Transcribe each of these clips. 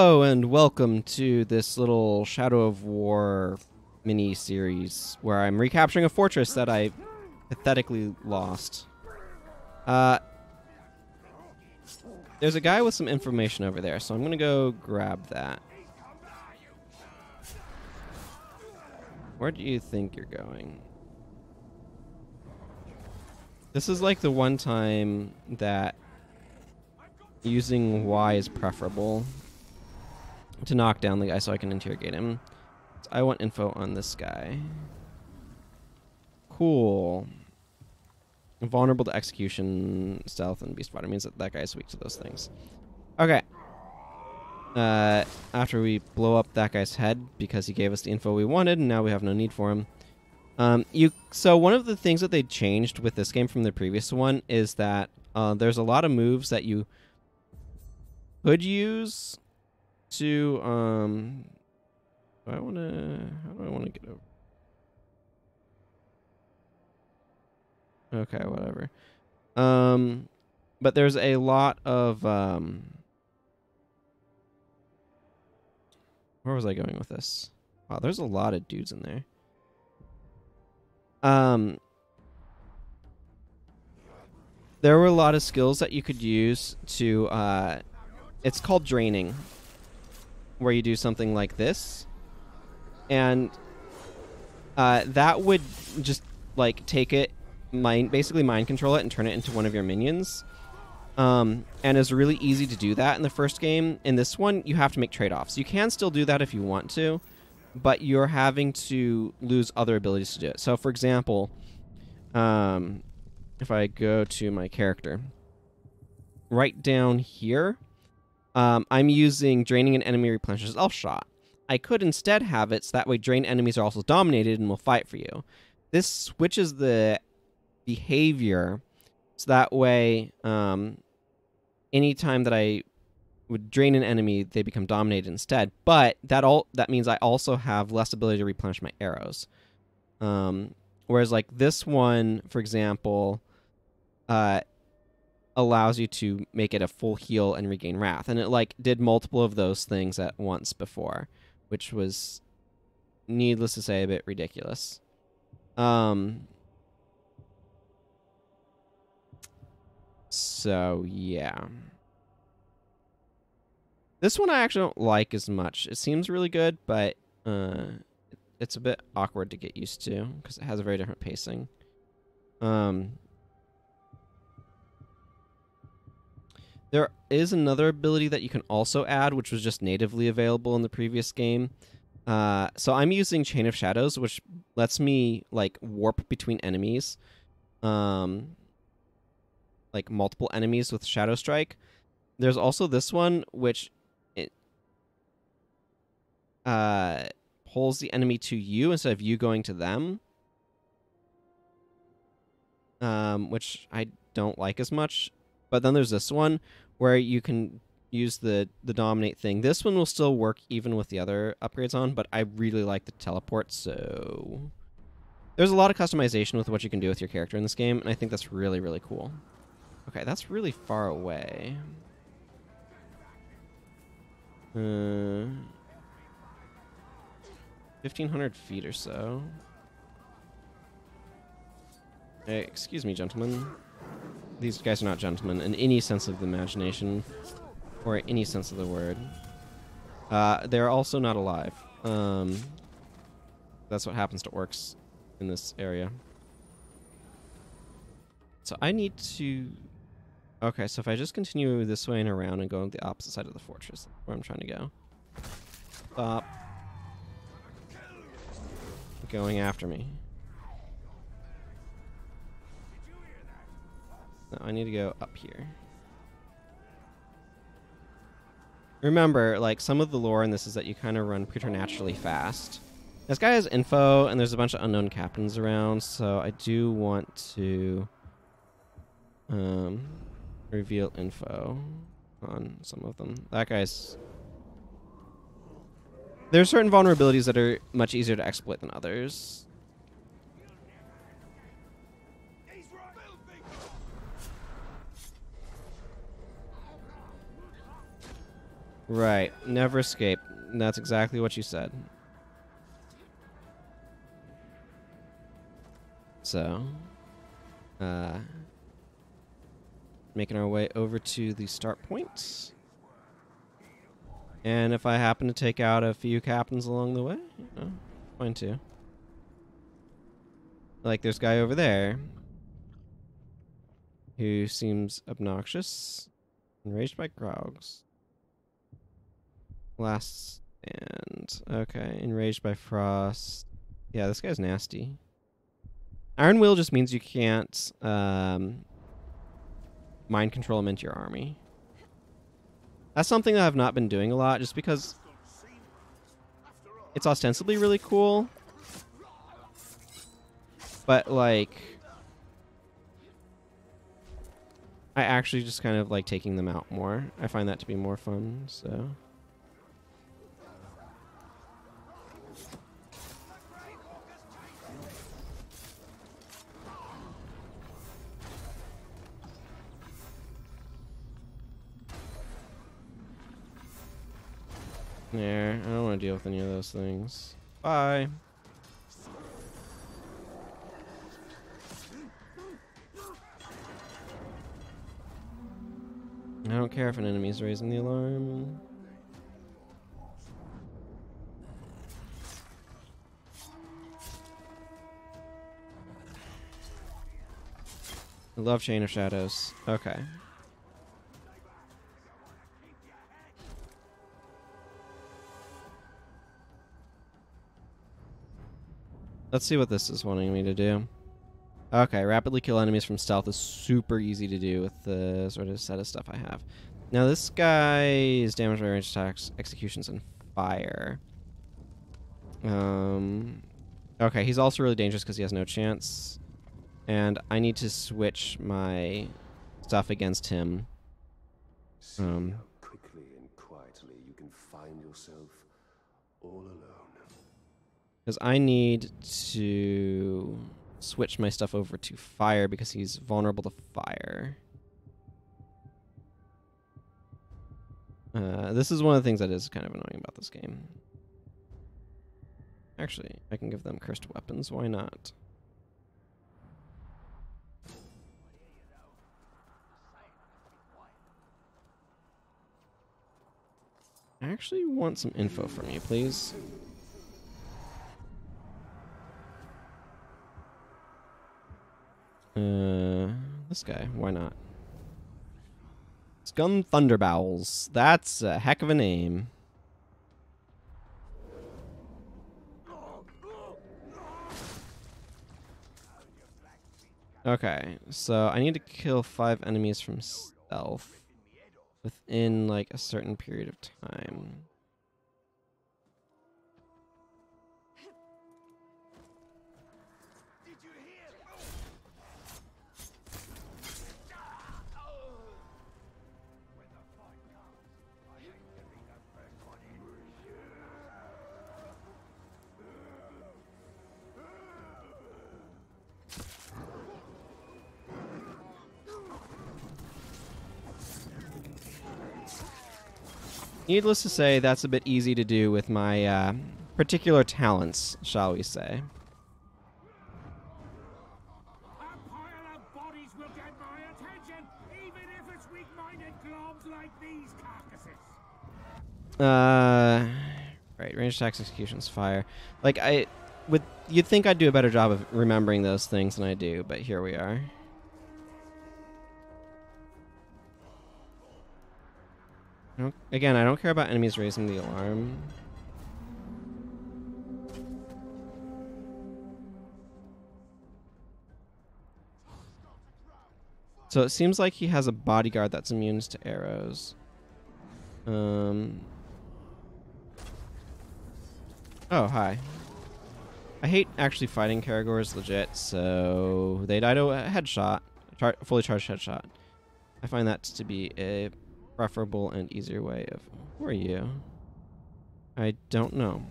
Hello and welcome to this little Shadow of War mini-series where I'm recapturing a fortress that I pathetically lost. There's a guy with some information over there, so I'm gonna go grab that. Where do you think you're going? This is like the one time that using Y is preferable to knock down the guy so I can interrogate him. So I want info on this guy. Cool. Vulnerable to execution, stealth, and beast fighter means that that guy is weak to those things. Okay. After we blow up that guy's head because he gave us the info we wanted, and now we have no need for him. So one of the things that they changed with this game from the previous one is that there's a lot of moves that you could use to how do I want to get over? Okay, whatever. But there's a lot of where was I going with this? Wow, there's a lot of dudes in there. There were a lot of skills that you could use to it's called draining, where you do something like this, and that would just like take it, basically mind control it and turn it into one of your minions. And it's really easy to do that in the first game. In this one, you have to make trade-offs. You can still do that if you want to, but you're having to lose other abilities to do it. So, for example, if I go to my character, right down here, I'm using draining an enemy replenishes elf shot. I could instead have it so that way drain enemies are also dominated and will fight for you. This switches the behavior so that way anytime that I would drain an enemy, they become dominated instead. But that means I also have less ability to replenish my arrows. Whereas like this one, for example, allows you to make it a full heal and regain wrath, and it like did multiple of those things at once before, which was, needless to say, a bit ridiculous. So yeah, this one I actually don't like as much. It seems really good, but it's a bit awkward to get used to because it has a very different pacing. There is another ability that you can also add, which was just natively available in the previous game. So I'm using Chain of Shadows, which lets me like warp between enemies, like multiple enemies with Shadow Strike. There's also this one, which it pulls the enemy to you instead of you going to them, which I don't like as much. But then there's this one where you can use the dominate thing. This one will still work even with the other upgrades on, but I really like the teleport, so there's a lot of customization with what you can do with your character in this game, and I think that's really, really cool. Okay, that's really far away. 1,500 feet or so. Hey, excuse me, gentlemen. These guys are not gentlemen in any sense of the imagination, or any sense of the word. They're also not alive. That's what happens to orcs in this area. So I need to... Okay, so if I just continue this way and around and go on the opposite side of the fortress, that's where I'm trying to go. Stop going after me. No, I need to go up here. Remember, like, some of the lore in this is that you kind of run preternaturally fast. This guy has info, and there's a bunch of unknown captains around, so I do want to reveal info on some of them. That guy's... There are certain vulnerabilities that are much easier to exploit than others. Right. Never escape. That's exactly what you said. So, making our way over to the start point. And if I happen to take out a few captains along the way, you know, fine too. Like there's a guy over there who seems obnoxious, enraged by Grogs. Last stand. Okay, enraged by Frost. Yeah, this guy's nasty. Iron Will just means you can't mind control him into your army. That's something that I've not been doing a lot, just because it's ostensibly really cool. But, like, I actually just kind of like taking them out more. I find that to be more fun, so... There, I don't want to deal with any of those things. Bye. I don't care if an enemy's raising the alarm. I love Chain of Shadows. Okay. Let's see what this is wanting me to do. Okay, rapidly kill enemies from stealth is super easy to do with the sort of set of stuff I have. Now this guy is damaged by ranged attacks, executions, and fire. Okay, he's also really dangerous because he has no chance. And I need to switch my stuff against him. See how quickly and quietly you can find yourself all alone. Because I need to switch my stuff over to fire because he's vulnerable to fire. This is one of the things that is kind of annoying about this game. Actually, I can give them cursed weapons. Why not? I actually want some info from you, please. This guy, why not? Scum Thunderbowels. That's a heck of a name. Okay, so I need to kill 5 enemies from stealth within, like, a certain period of time. Needless to say, that's a bit easy to do with my particular talents, shall we say. A pile of bodies will get my attention, even if it's weak-minded globs like these carcasses. Right, ranged attacks, executions, fire. Like, you'd think I'd do a better job of remembering those things than I do, but here we are. Again, I don't care about enemies raising the alarm. So it seems like he has a bodyguard that's immune to arrows. Oh, hi. I hate actually fighting Karagors legit, so they died to a headshot. Fully charged headshot. I find that to be a preferable and easier way of... Who are you? I don't know.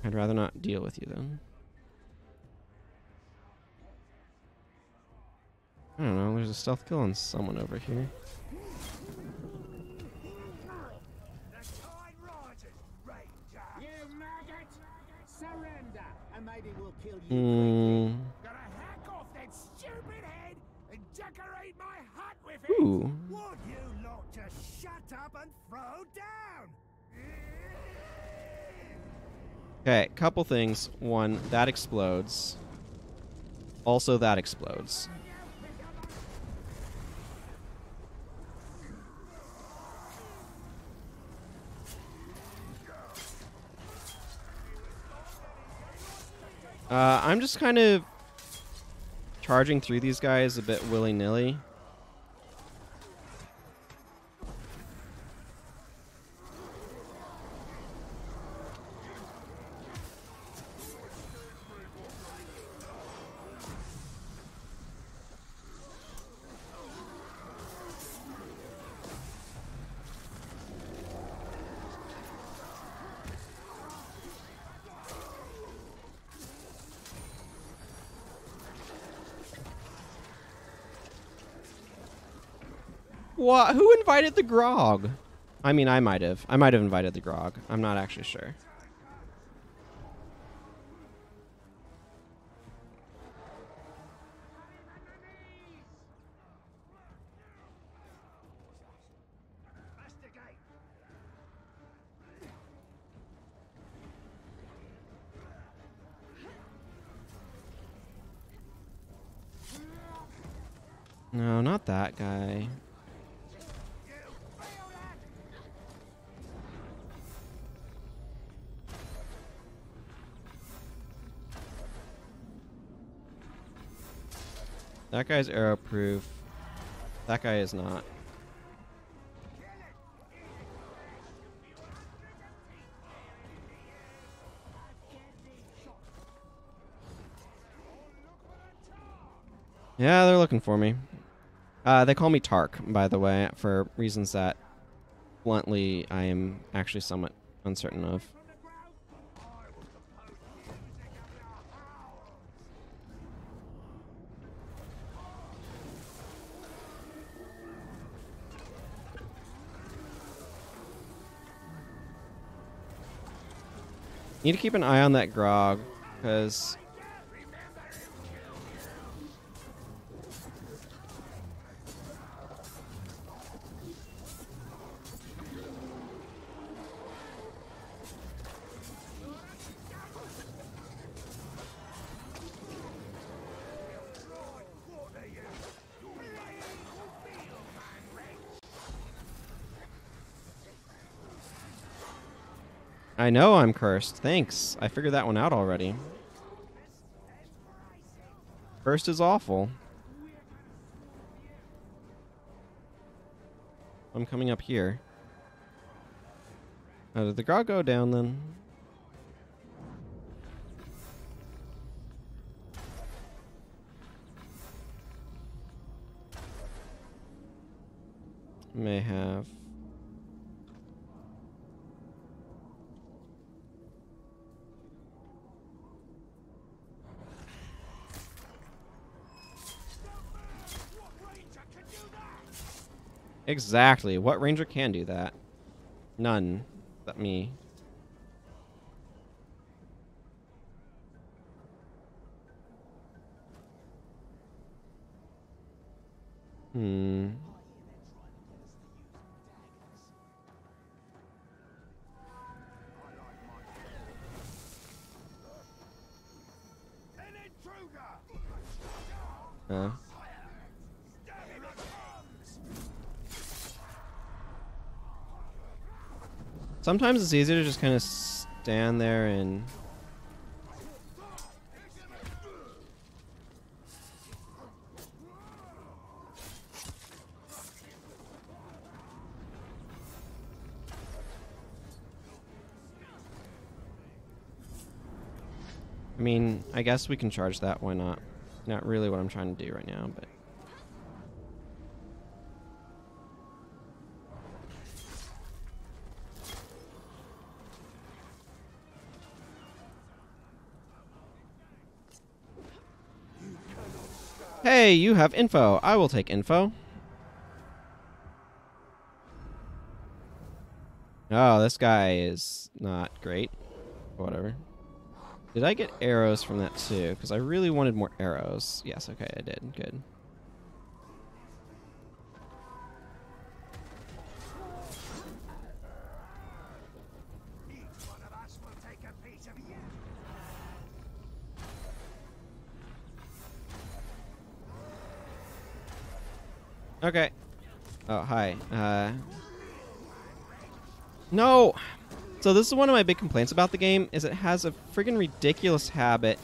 I'd rather not deal with you then. I don't know, there's a stealth kill on someone over here. surrender, and maybe we'll kill you. Hmm. Gonna hack off that stupid head and decorate my hut with it. Ooh. Would you lot just shut up and throw down? Okay, couple things. One, that explodes. Also, that explodes. I'm just kind of charging through these guys a bit willy-nilly. What? Who invited the grog? I mean, I might have. I might have invited the grog. I'm not actually sure. No, not that guy. That guy's arrow proof. That guy is not. Yeah, they're looking for me. They call me Tark, by the way, for reasons that, bluntly, I am actually somewhat uncertain of. Need to keep an eye on that grog, because I know I'm cursed. Thanks. I figured that one out already. Cursed is awful. I'm coming up here. Oh, did the grog go down then? May have. Exactly. What ranger can do that? None. But me. Hmm. Sometimes it's easier to just kind of stand there and... I mean, I guess we can charge that, why not? Not really what I'm trying to do right now, but... Hey, you have info. I will take info. Oh, this guy is not great. Whatever. Did I get arrows from that too? Because I really wanted more arrows. Yes, okay, I did. Good. Each one of us will take a piece of you. Okay. Oh, hi. No! So this is one of my big complaints about the game, is it has a friggin' ridiculous habit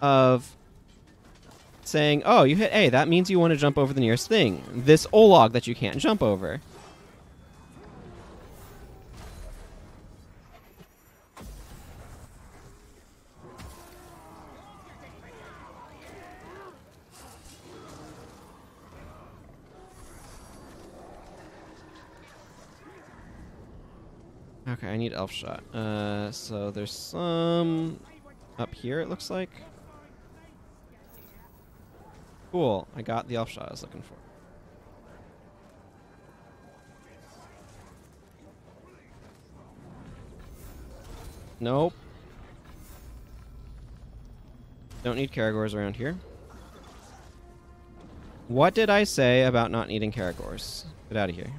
of saying, oh, you hit A, that means you want to jump over the nearest thing. This Olog that you can't jump over. Okay, I need elf shot. So there's some up here, it looks like. Cool, I got the elf shot I was looking for. Nope. Don't need Caragors around here. What did I say about not needing Caragors? Get out of here.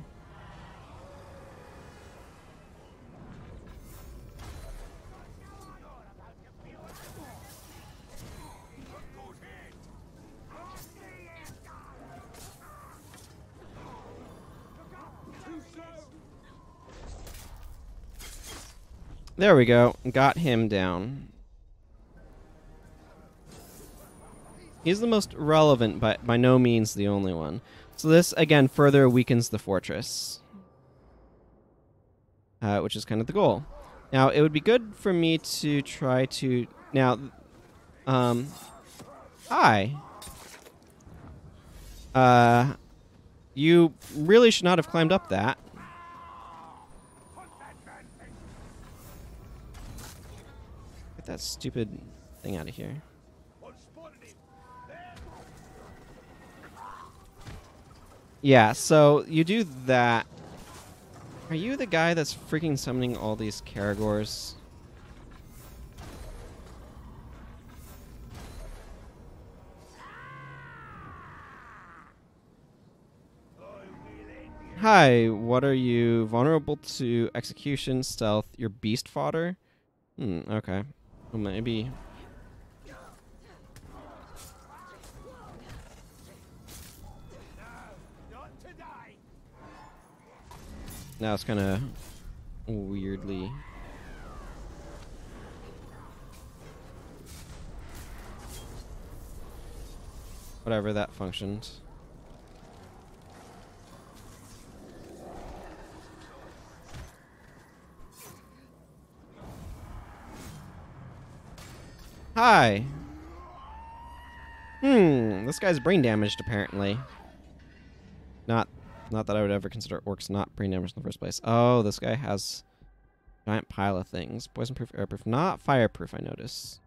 There we go. Got him down. He's the most relevant, but by no means the only one. So this, again, further weakens the fortress. Which is kind of the goal. Now, it would be good for me to try to... Now, hi. You really should not have climbed up that. Get that stupid thing out of here. Yeah, so you do that. Are you the guy that's freaking summoning all these Caragors? Hi, what are you? Vulnerable to execution, stealth, you're beast fodder? Okay. Well, maybe... Now it's kind of weirdly... Whatever, that functioned. Hi. This guy's brain damaged, apparently. Not that I would ever consider orcs not brain damaged in the first place. Oh, this guy has a giant pile of things. Poison-proof, airproof, not fireproof, I notice.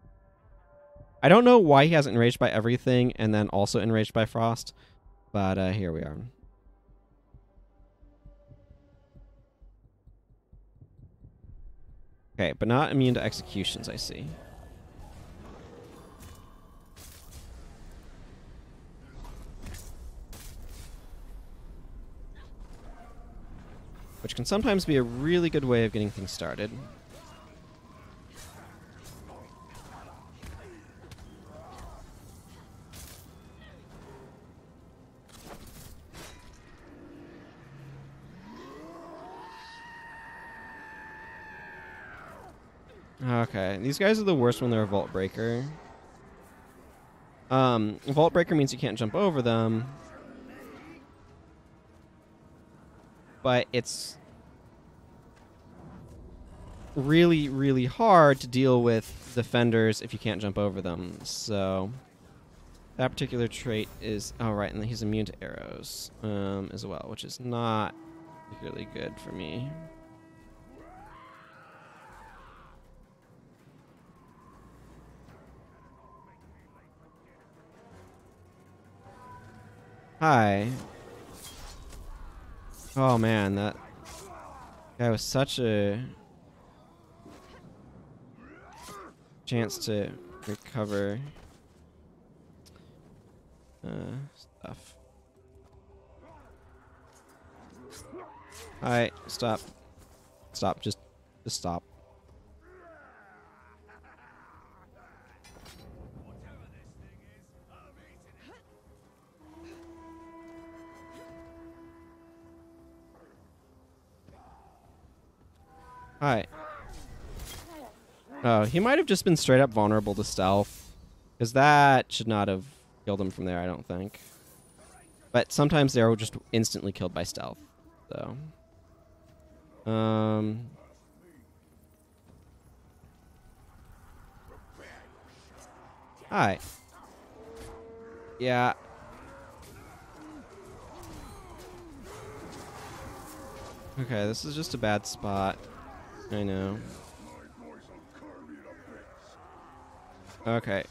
I don't know why he has enraged by everything and then also enraged by frost, but here we are. Okay, but not immune to executions, I see. Which can sometimes be a really good way of getting things started. Okay, these guys are the worst when they're a Vault Breaker. Vault Breaker means you can't jump over them. But it's really, really hard to deal with defenders if you can't jump over them. So that particular trait is... Oh, right, and he's immune to arrows as well, which is not particularly good for me. Hi. Oh man, that guy was such a chance to recover stuff. Alright, stop. Stop, just stop. Alright. Oh, he might have just been straight up vulnerable to stealth. Because that should not have killed him from there, I don't think. But sometimes they're just instantly killed by stealth. So. Hi. Yeah. Okay, this is just a bad spot. I know. Okay.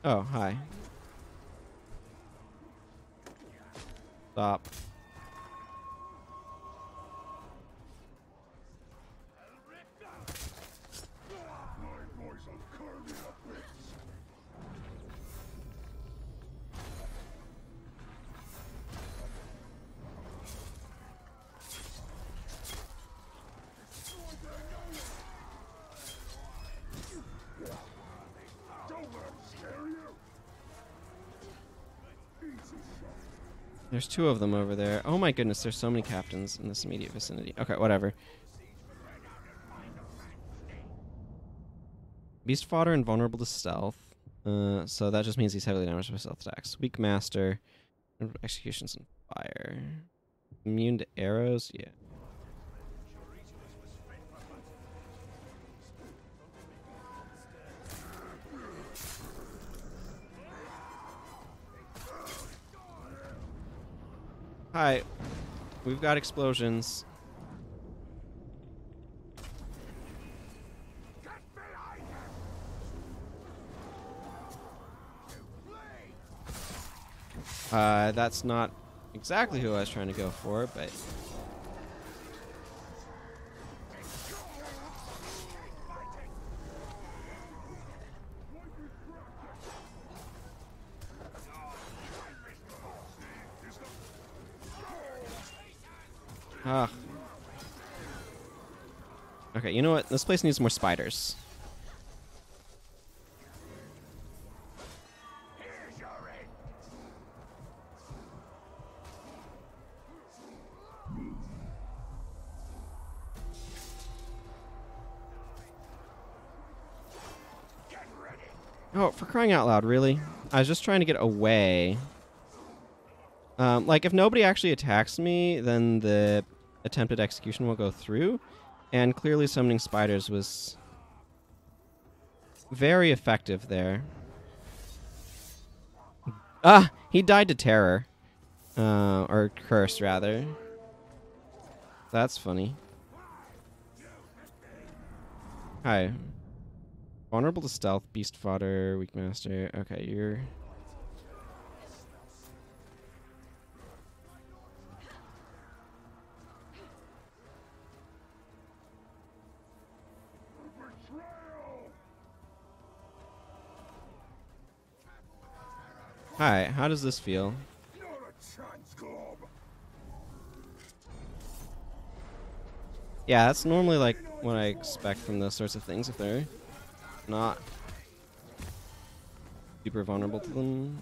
Oh, hi. Stop. There's two of them over there. Oh my goodness, there's so many captains in this immediate vicinity. Okay, whatever. Beast fodder and vulnerable to stealth. So that just means he's heavily damaged by stealth attacks. Weak master. Executions and fire. Immune to arrows? Yeah. Hi. We've got explosions. That's not exactly who I was trying to go for, but... Ah. Okay, you know what? This place needs more spiders. Oh, for crying out loud, really? I was just trying to get away. Like, if nobody actually attacks me, then the attempted execution will go through. And clearly summoning spiders was very effective there. Ah! He died to terror. Or curse, rather. That's funny. Hi. Vulnerable to stealth, beast fodder, weak master. Okay, you're... Hi, how does this feel? Yeah, that's normally like what I expect from those sorts of things if they're not super vulnerable to them.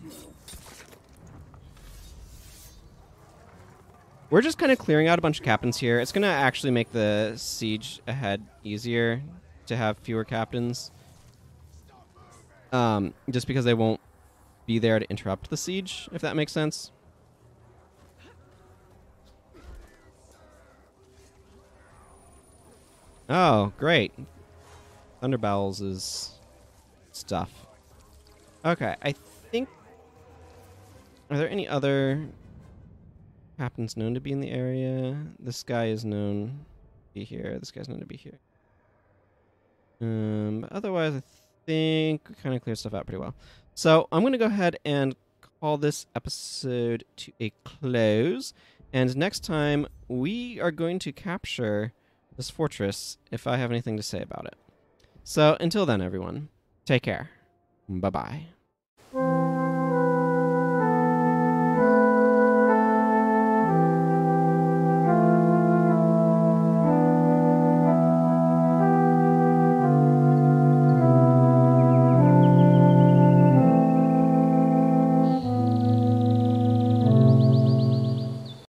We're just kind of clearing out a bunch of captains here. It's going to actually make the siege ahead easier to have fewer captains. Just because they won't be there to interrupt the siege, if that makes sense. Oh, great. Thunderbowels is stuff. Okay, I think... Are there any other captains known to be in the area? This guy is known to be here. This guy's known to be here. But otherwise, I think we kind of cleared stuff out pretty well. So I'm going to go ahead and call this episode to a close. And next time, we are going to capture this fortress, if I have anything to say about it. So until then, everyone, take care. Bye-bye.